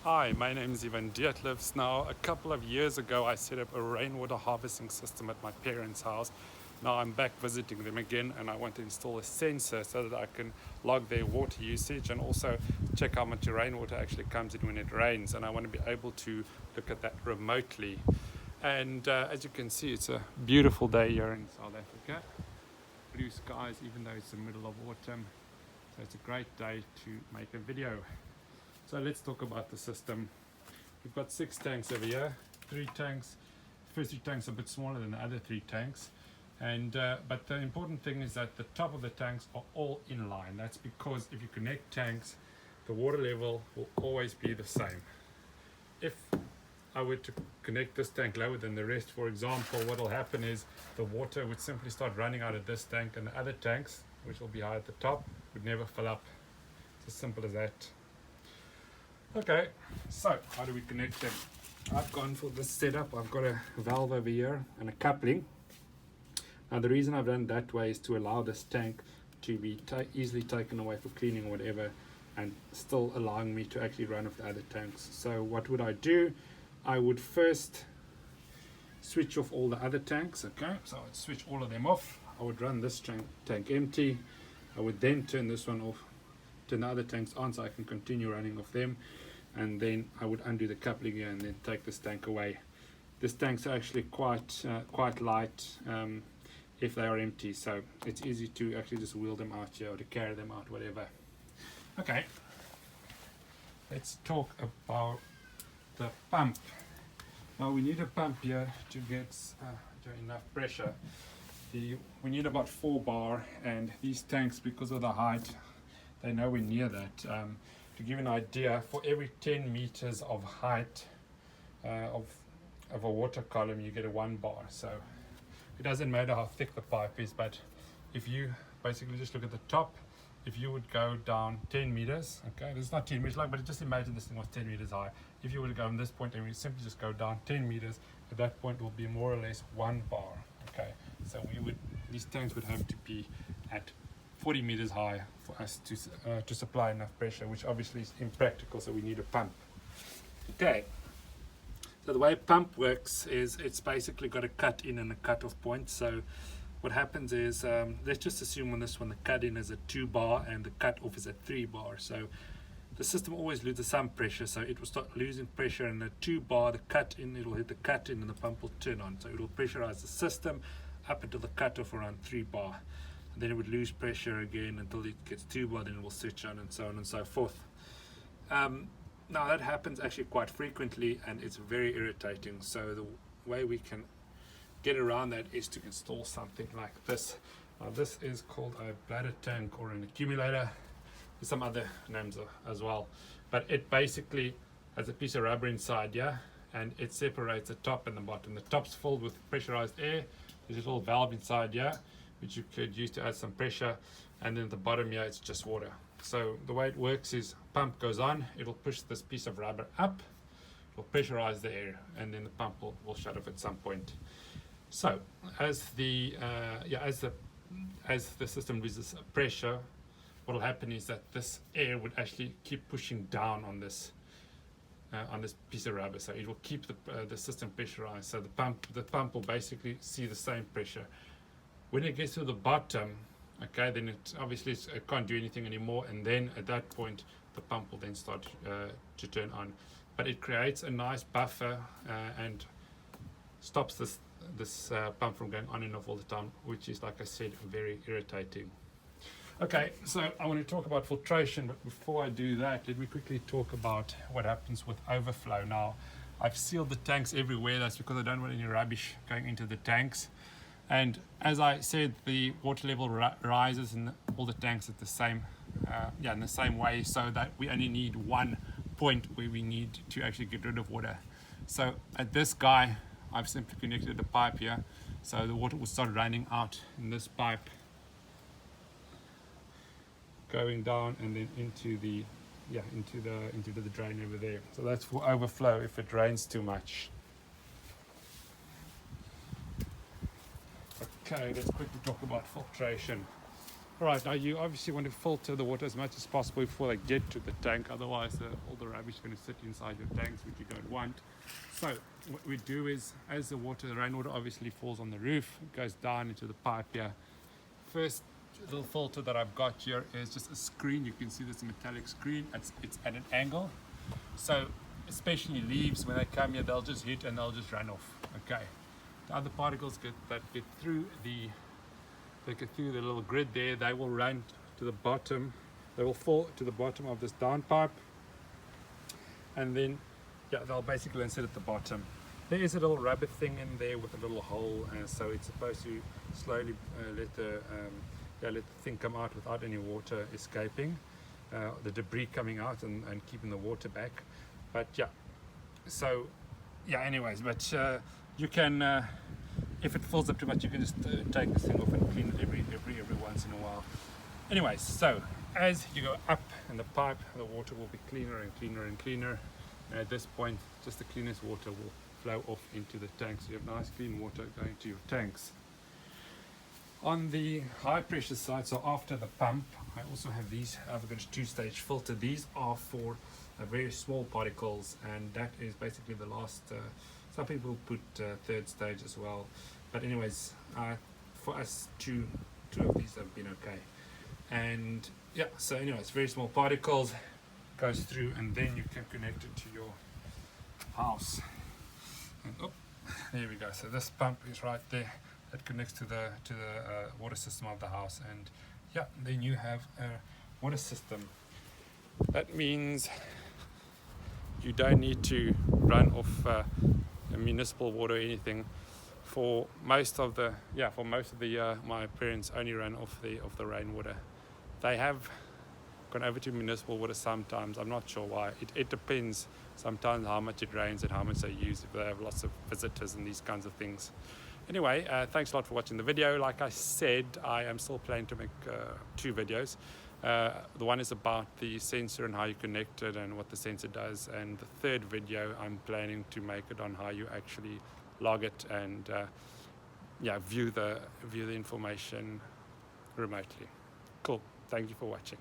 Hi, my name is Ivan Dietlefs. Now, a couple of years ago, I set up a rainwater harvesting system at my parents' house. Now I'm back visiting them again, and I want to install a sensor so that I can log their water usage and also check how much rainwater actually comes in when it rains. And I want to be able to look at that remotely. And as you can see, it's a beautiful day here in South Africa. Blue skies, even though it's the middle of autumn. So it's a great day to make a video. So let's talk about the system. We've got 6 tanks over here, 3 tanks. The first 3 tanks are a bit smaller than the other 3 tanks. And but the important thing is that the top of the tanks are all in line. That's because if you connect tanks, the water level will always be the same. If I were to connect this tank lower than the rest, for example, what will happen is the water would simply start running out of this tank, and the other tanks, which will be high at the top, would never fill up. It's as simple as that. Okay, so how do we connect them? I've gone for this setup. I've got a valve over here and a coupling. Now the reason I've done it that way is to allow this tank to be easily taken away for cleaning or whatever, and still allowing me to actually run off the other tanks. So what would I do? I would first switch off all the other tanks. Okay, so I'd switch all of them off. I would run this tank empty. I would then turn this one off, turn the other tanks on so I can continue running off them, and then I would undo the coupling here and then take this tank away. This tank's actually quite light if they are empty, so it's easy to actually just wheel them out here or to carry them out, whatever. Okay, let's talk about the pump. Now we need a pump here to get enough pressure. We need about 4 bar, and these tanks, because of the height, they're nowhere near that. To give you an idea, for every 10 meters of height of a water column, you get a 1 bar. So it doesn't matter how thick the pipe is, but if you basically just look at the top, if you would go down 10 meters, okay, this is not 10 meters long, but just imagine this thing was 10 meters high. If you were to go from this point and we simply just go down 10 meters, at that point it will be more or less 1 bar. Okay, so these tanks would have to be at 40 meters high for us to supply enough pressure, which obviously is impractical, so we need a pump. Okay, so the way a pump works is it's basically got a cut in and a cut off point. So what happens is, let's just assume on this one the cut in is at 2 bar and the cut off is at 3 bar. So the system always loses some pressure, so it will start losing pressure, and at 2 bar the cut in, it'll hit the cut in and the pump will turn on. So it will pressurize the system up until the cut off around 3 bar. And then it would lose pressure again until it gets 2 bar, then it will switch on, and so on and so forth. Now that happens actually quite frequently, and it's very irritating. So the way we can get around that is to install something like this. This is called a bladder tank or an accumulator. There's some other names as well, but it basically has a piece of rubber inside here, and it separates the top and the bottom. The top's filled with pressurized air. There's a little valve inside here which you could use to add some pressure, and then at the bottom here it's just water. So the way it works is pump goes on, it'll push this piece of rubber up, it'll pressurize the air, and then the pump will shut off at some point. So as the system loses pressure, what will happen is that this air would actually keep pushing down on this piece of rubber, so it will keep the system pressurized. So the pump will basically see the same pressure. When it gets to the bottom, okay, then it obviously it can't do anything anymore, and then at that point the pump will then start to turn on. But it creates a nice buffer and stops this pump from going on and off all the time, which is, like I said, very irritating. Okay, so I want to talk about filtration, but before I do that, let me quickly talk about what happens with overflow. Now, I've sealed the tanks everywhere. That's because I don't want any rubbish going into the tanks. And as I said, the water level rises in all the tanks at the same, in the same way, so that we only need one point where we need to actually get rid of water. So at this guy, I've simply connected a pipe here, so the water will start running out in this pipe, going down and then into the drain over there. So that's for overflow if it rains too much. Okay, let's quickly talk about filtration. All right, now you obviously want to filter the water as much as possible before they get to the tank, otherwise all the rubbish is going to sit inside your tanks, which you don't want. So what we do is, as the rainwater obviously falls on the roof, it goes down into the pipe here. First little filter that I've got here is just a screen. You can see this metallic screen. It's at an angle, so especially leaves, when they come here, they'll just hit and they'll just run off. Okay, the other particles that get through the little grid there, they will run to the bottom. They will fall to the bottom of this downpipe, and then they'll basically sit at the bottom. There is a little rubber thing in there with a little hole, and so it's supposed to slowly let the thing come out without any water escaping, the debris coming out and keeping the water back. But anyways, but you can, if it fills up too much, you can just take this thing off and clean it every once in a while. Anyways, so as you go up in the pipe, the water will be cleaner and cleaner and cleaner. And at this point, just the cleanest water will flow off into the tanks. You have nice clean water going to your tanks. On the high pressure side, so after the pump, I also have these Avocados 2-stage filter. These are for very small particles, and that is basically the last. Some people put third stage as well, but anyways, for us, two of these have been okay. And so anyways, very small particles goes through, and then you can connect it to your house. And there we go. So this pump is right there. That connects to the water system of the house, and then you have a water system. That means you don't need to run off municipal water or anything. For most of the my parents only ran off the rainwater. They have gone over to municipal water sometimes. I'm not sure why. It depends sometimes how much it rains and how much they use, if they have lots of visitors and these kinds of things. Anyway, thanks a lot for watching the video. Like I said, I am still planning to make 2 videos. The one is about the sensor and how you connect it and what the sensor does, and the third video I'm planning to make it on how you actually log it and view the information remotely. Cool. Thank you for watching.